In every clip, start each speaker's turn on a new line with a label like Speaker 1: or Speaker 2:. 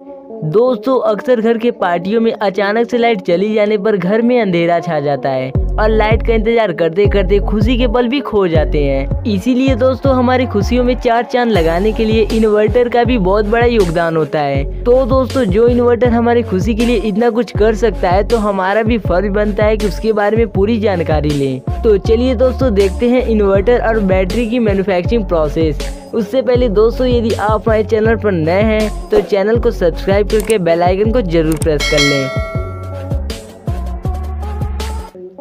Speaker 1: दोस्तों अक्सर घर के पार्टियों में अचानक से लाइट चली जाने पर घर में अंधेरा छा जाता है और लाइट का इंतजार करते करते खुशी के पल भी खो जाते हैं। इसीलिए दोस्तों हमारी खुशियों में चार चांद लगाने के लिए इन्वर्टर का भी बहुत बड़ा योगदान होता है। तो दोस्तों जो इन्वर्टर हमारी खुशी के लिए इतना कुछ कर सकता है तो हमारा भी फर्ज बनता है कि उसके बारे में पूरी जानकारी लें। तो चलिए दोस्तों देखते हैं इन्वर्टर और बैटरी की मैन्युफैक्चरिंग प्रोसेस। उससे पहले दोस्तों यदि आप हमारे चैनल पर नए हैं तो चैनल को सब्सक्राइब करके बेल आइकन को जरूर प्रेस कर लें।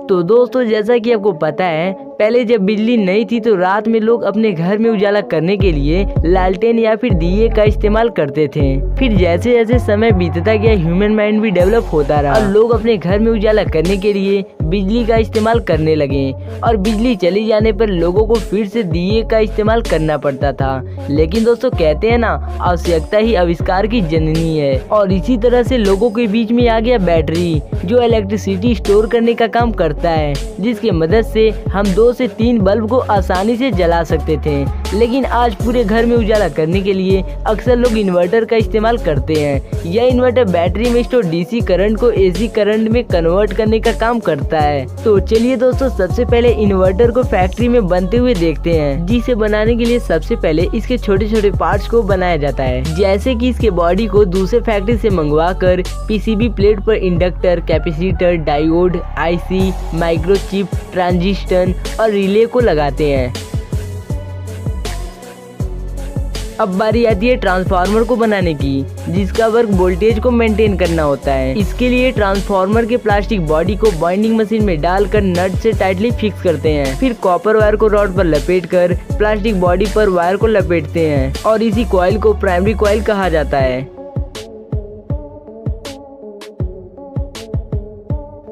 Speaker 1: तो दोस्तों जैसा कि आपको पता है पहले जब बिजली नहीं थी तो रात में लोग अपने घर में उजाला करने के लिए लालटेन या फिर दिए का इस्तेमाल करते थे। फिर जैसे जैसे समय बीतता गया ह्यूमन माइंड भी डेवलप होता रहा और लोग अपने घर में उजाला करने के लिए बिजली का इस्तेमाल करने लगे और बिजली चली जाने पर लोगों को फिर से दिए का इस्तेमाल करना पड़ता था। लेकिन दोस्तों कहते हैं ना, आवश्यकता ही आविष्कार की जननी है। और इसी तरह से लोगों के बीच में आ गया बैटरी, जो इलेक्ट्रिसिटी स्टोर करने का काम करता है, जिसकी मदद से हम 2 से 3 बल्ब को आसानी से जला सकते थे। लेकिन आज पूरे घर में उजाला करने के लिए अक्सर लोग इन्वर्टर का इस्तेमाल करते हैं। यह इन्वर्टर बैटरी में स्टोर डीसी करंट को एसी करंट में कन्वर्ट करने का काम करता है। तो चलिए दोस्तों सबसे पहले इन्वर्टर को फैक्ट्री में बनते हुए देखते हैं, जिसे बनाने के लिए सबसे पहले इसके छोटे छोटे पार्ट्स को बनाया जाता है। जैसे कि इसके बॉडी को दूसरे फैक्ट्री से मंगवा कर पीसीबी प्लेट पर inductor, capacitor, diode, IC, microchip, transistor और रिले को लगाते हैं। अब बारी आती है ट्रांसफार्मर को बनाने की, जिसका वर्क वोल्टेज को मेंटेन करना होता है। इसके लिए ट्रांसफार्मर के प्लास्टिक बॉडी को बाइंडिंग मशीन में डालकर नट से टाइटली फिक्स करते हैं। फिर कॉपर वायर को रॉड पर लपेटकर प्लास्टिक बॉडी पर वायर को लपेटते हैं और इसी कॉइल को प्राइमरी कॉइल कहा जाता है।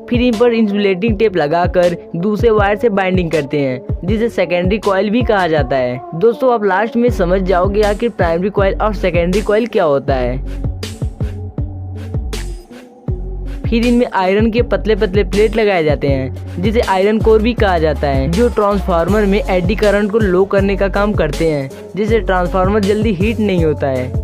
Speaker 1: फिर इन पर इंसुलेटिंग टेप लगाकर दूसरे वायर से बाइंडिंग करते हैं, जिसे सेकेंडरी कॉइल भी कहा जाता है। दोस्तों आप लास्ट में समझ जाओगे आखिर प्राइमरी कॉइल और सेकेंडरी कॉइल क्या होता है। फिर इनमें आयरन के पतले पतले प्लेट लगाए जाते हैं, जिसे आयरन कोर भी कहा जाता है, जो ट्रांसफार्मर में एडी करंट को लो करने का काम करते हैं, जिससे ट्रांसफार्मर जल्दी हीट नहीं होता है।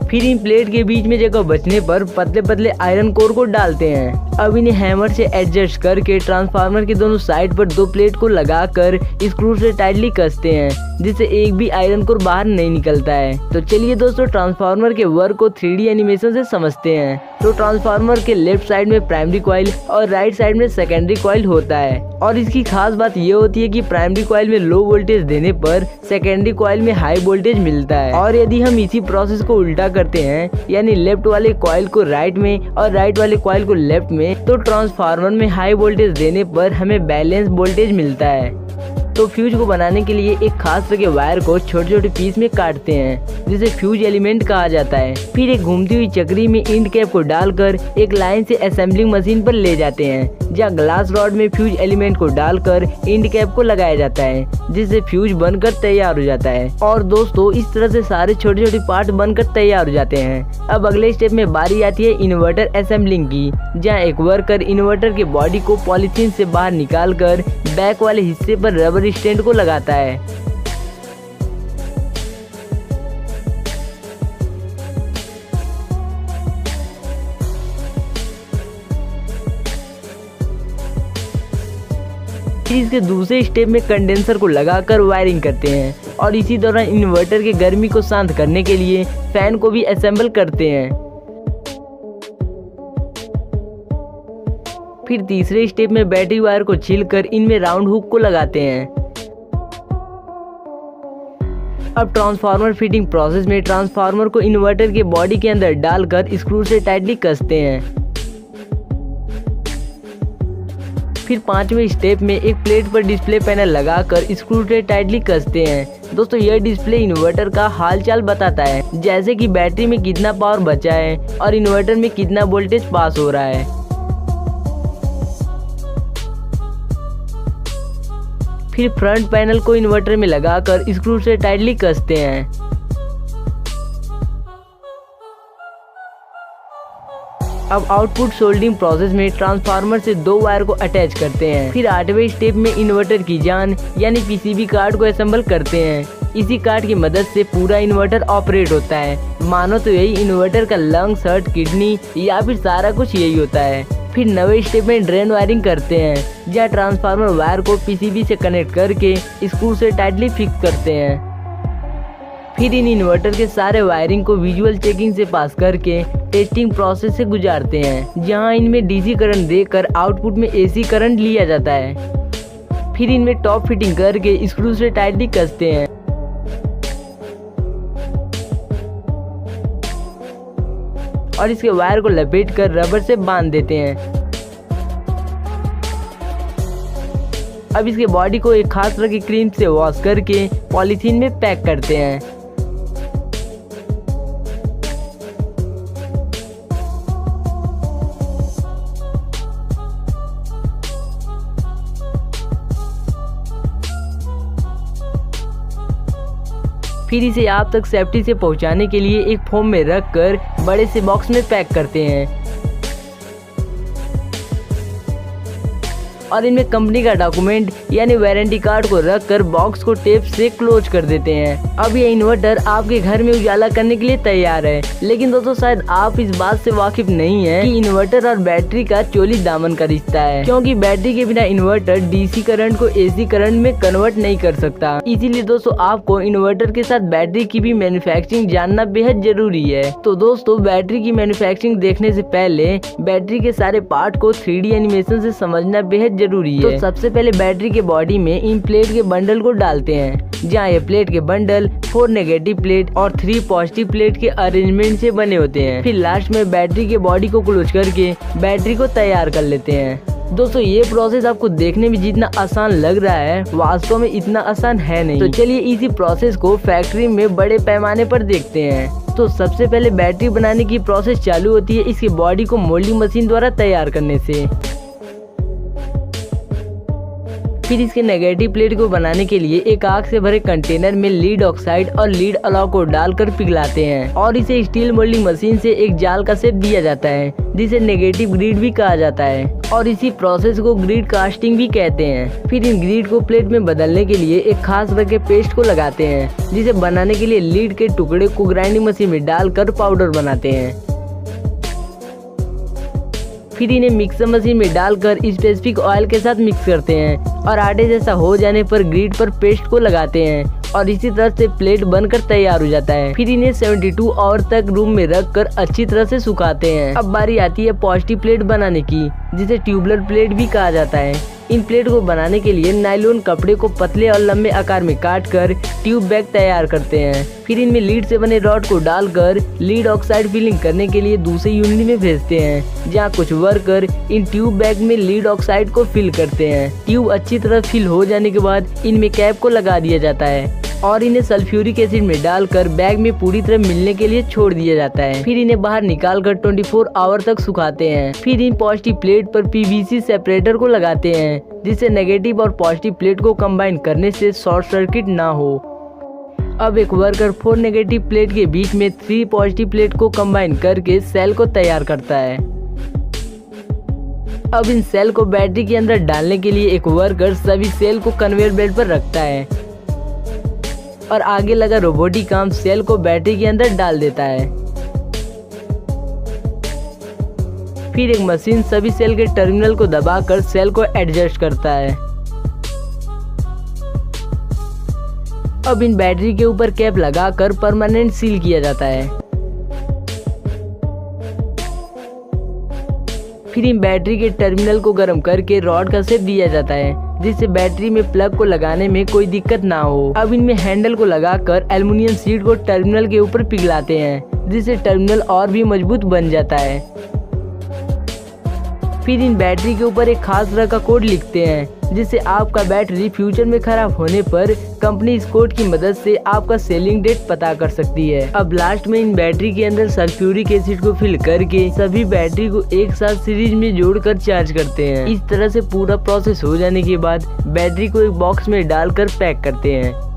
Speaker 1: फिर इन प्लेट के बीच में जगह बचने पर पतले पतले आयरन कोर को डालते हैं। अब इन्हें हैमर से एडजस्ट करके ट्रांसफार्मर के दोनों साइड पर 2 प्लेट को लगाकर स्क्रू से टाइटली कसते हैं, जिससे एक भी आयरन कोर बाहर नहीं निकलता है। तो चलिए दोस्तों ट्रांसफार्मर के वर्क को 3D एनिमेशन से समझते हैं। तो ट्रांसफार्मर के लेफ्ट साइड में प्राइमरी कॉइल और राइट साइड में सेकेंडरी कॉइल होता है। और इसकी खास बात ये होती है कि प्राइमरी कॉइल में लो वोल्टेज देने पर सेकेंडरी कॉइल में हाई वोल्टेज मिलता है। और यदि हम इसी प्रोसेस को उल्टा करते हैं, यानी लेफ्ट वाले कॉइल को राइट में और राइट वाले कॉइल को लेफ्ट में, तो ट्रांसफार्मर में हाई वोल्टेज देने पर हमें बैलेंस वोल्टेज मिलता है। तो फ्यूज को बनाने के लिए एक खास तरह के वायर को छोटे छोटे पीस में काटते हैं, जिसे फ्यूज एलिमेंट कहा जाता है। फिर एक घूमती हुई चक्री में इंड कैप को डालकर एक लाइन से असेंबलिंग मशीन पर ले जाते हैं, जहाँ ग्लास रॉड में फ्यूज एलिमेंट को डालकर इंड कैप को लगाया जाता है, जिससे फ्यूज बनकर तैयार हो जाता है। और दोस्तों इस तरह से सारे छोटे छोटे पार्ट बनकर तैयार हो जाते हैं। अब अगले स्टेप में बारी आती है इन्वर्टर असेंबलिंग की, जहाँ एक वर्कर इन्वर्टर के बॉडी को पॉलीथीन से बाहर निकाल कर बैक वाले हिस्से पर रबर स्टैंड को लगाता है। फिर इसके दूसरे स्टेप में कंडेंसर को लगाकर वायरिंग करते हैं और इसी दौरान इन्वर्टर के गर्मी को शांत करने के लिए फैन को भी असेंबल करते हैं। फिर तीसरे स्टेप में बैटरी वायर को छीलकर इनमें राउंड हुक को लगाते हैं। अब ट्रांसफार्मर फिटिंग प्रोसेस में ट्रांसफार्मर को इन्वर्टर के बॉडी के अंदर डालकर स्क्रू से टाइटली कसते हैं। फिर 5वें स्टेप में एक प्लेट पर डिस्प्ले पैनल लगाकर स्क्रू से टाइटली कसते हैं। दोस्तों यह डिस्प्ले इन्वर्टर का हालचाल बताता है, जैसे कि बैटरी में कितना पावर बचा है और इन्वर्टर में कितना वोल्टेज पास हो रहा है। फिर फ्रंट पैनल को इन्वर्टर में लगाकर स्क्रू से टाइटली कसते हैं। अब आउटपुट सोल्डरिंग प्रोसेस में ट्रांसफार्मर से 2 वायर को अटैच करते हैं। फिर 8वें स्टेप में इन्वर्टर की जान यानी पीसीबी कार्ड को असेंबल करते हैं। इसी कार्ड की मदद से पूरा इन्वर्टर ऑपरेट होता है। मानो तो यही इन्वर्टर का लंग्स, हार्ट, किडनी या फिर सारा कुछ यही होता है। फिर 9वें स्टेप में ड्रेन वायरिंग करते हैं, जहाँ ट्रांसफार्मर वायर को पीसीबी से कनेक्ट करके स्क्रू से टाइटली फिक्स करते हैं। फिर इन इन्वर्टर के सारे वायरिंग को विजुअल चेकिंग से पास करके टेस्टिंग प्रोसेस से गुजारते हैं, जहां इनमें डीसी करंट देकर आउटपुट में एसी करंट लिया जाता है। फिर इनमें टॉप फिटिंग करके स्क्रू से टाइटली कसते हैं और इसके वायर को लपेट कर रबर से बांध देते हैं। अब इसके बॉडी को एक खास तरह की क्रीम से वॉश करके पॉलीथीन में पैक करते हैं। फिर इसे आप तक सेफ्टी से पहुंचाने के लिए एक फोम में रखकर बड़े से बॉक्स में पैक करते हैं और इनमें कंपनी का डॉक्यूमेंट यानी वारंटी कार्ड को रखकर बॉक्स को टेप से क्लोज कर देते हैं। अब ये इन्वर्टर आपके घर में उजाला करने के लिए तैयार है। लेकिन दोस्तों शायद आप इस बात से वाकिफ नहीं है कि इन्वर्टर और बैटरी का चोली दामन का रिश्ता है, क्योंकि बैटरी के बिना इन्वर्टर डीसी करंट को एसी करंट में कन्वर्ट नहीं कर सकता। इसीलिए दोस्तों आपको इन्वर्टर के साथ बैटरी की भी मैन्युफैक्चरिंग जानना बेहद जरूरी है। तो दोस्तों बैटरी की मैन्युफैक्चरिंग देखने से पहले बैटरी के सारे पार्ट को 3D एनिमेशन से समझना बेहद जरूरी है। तो सबसे पहले बैटरी के बॉडी में इन प्लेट के बंडल को डालते हैं, जहाँ ये प्लेट के बंडल 4 नेगेटिव प्लेट और 3 पॉजिटिव प्लेट के अरेंजमेंट से बने होते हैं। फिर लास्ट में बैटरी के बॉडी को क्लोज करके बैटरी को तैयार कर लेते हैं। दोस्तों ये प्रोसेस आपको देखने में जितना आसान लग रहा है वास्तव में इतना आसान है नहीं। तो चलिए इसी प्रोसेस को फैक्ट्री में बड़े पैमाने पर देखते हैं। तो सबसे पहले बैटरी बनाने की प्रोसेस चालू होती है इसके बॉडी को मोल्डिंग मशीन द्वारा तैयार करने से। फिर इसके नेगेटिव प्लेट को बनाने के लिए एक आग से भरे कंटेनर में लीड ऑक्साइड और लीड अलाव को डालकर पिघलाते हैं और इसे स्टील मोल्डिंग मशीन से एक जाल का शेप दिया जाता है, जिसे नेगेटिव ग्रिड भी कहा जाता है और इसी प्रोसेस को ग्रिड कास्टिंग भी कहते हैं। फिर इन ग्रिड को प्लेट में बदलने के लिए एक खास तरह के पेस्ट को लगाते हैं, जिसे बनाने के लिए लीड के टुकड़े को ग्राइंडिंग मशीन में डालकर पाउडर बनाते हैं। फिर इन्हें मिक्सर मशीन में डालकर स्पेसिफिक ऑयल के साथ मिक्स करते हैं और आटे जैसा हो जाने पर ग्रिड पर पेस्ट को लगाते हैं और इसी तरह से प्लेट बनकर तैयार हो जाता है। फिर इन्हें 72 आवर तक रूम में रखकर अच्छी तरह से सुखाते हैं। अब बारी आती है पॉजिटिव प्लेट बनाने की, जिसे ट्यूबुलर प्लेट भी कहा जाता है। इन प्लेट को बनाने के लिए नायलॉन कपड़े को पतले और लंबे आकार में काटकर ट्यूब बैग तैयार करते हैं। फिर इनमें लीड से बने रॉड को डालकर लीड ऑक्साइड फिलिंग करने के लिए दूसरी यूनिट में भेजते हैं, जहां कुछ वर्कर इन ट्यूब बैग में लीड ऑक्साइड को फिल करते हैं। ट्यूब अच्छी तरह फिल हो जाने के बाद इनमें कैप को लगा दिया जाता है और इन्हें सल्फ्यूरिक एसिड में डालकर बैग में पूरी तरह मिलने के लिए छोड़ दिया जाता है। फिर इन्हें बाहर निकालकर 24 आवर तक सुखाते हैं। फिर इन पॉजिटिव प्लेट पर पीवीसी सेपरेटर को लगाते हैं, जिससे नेगेटिव और पॉजिटिव प्लेट को कंबाइन करने से शॉर्ट सर्किट ना हो। अब एक वर्कर 4 नेगेटिव प्लेट के बीच में 3 पॉजिटिव प्लेट को कंबाइन करके सेल को तैयार करता है। अब इन सेल को बैटरी के अंदर डालने के लिए एक वर्कर सभी सेल को कन्वेयर बेल्ट पर रखता है और आगे लगा रोबोटिक आर्म सेल को बैटरी के अंदर डाल देता है। फिर एक मशीन सभी सेल के टर्मिनल को दबाकर सेल को एडजस्ट करता है। अब इन बैटरी के ऊपर कैप लगाकर परमानेंट सील किया जाता है। फिर इन बैटरी के टर्मिनल को गर्म करके रॉड का शेप दिया जाता है, जिससे बैटरी में प्लग को लगाने में कोई दिक्कत ना हो। अब इनमें हैंडल को लगाकर एल्युमिनियम शीट को टर्मिनल के ऊपर पिघलाते हैं, जिससे टर्मिनल और भी मजबूत बन जाता है। फिर इन बैटरी के ऊपर एक खास तरह का कोड लिखते हैं, जिससे आपका बैटरी फ्यूचर में खराब होने पर कंपनी इस कोड की मदद से आपका सेलिंग डेट पता कर सकती है। अब लास्ट में इन बैटरी के अंदर सल्फ्यूरिक एसिड को फिल करके सभी बैटरी को एक साथ सीरीज में जोड़कर चार्ज करते हैं। इस तरह से पूरा प्रोसेस हो जाने के बाद बैटरी को एक बॉक्स में डालकर पैक करते हैं।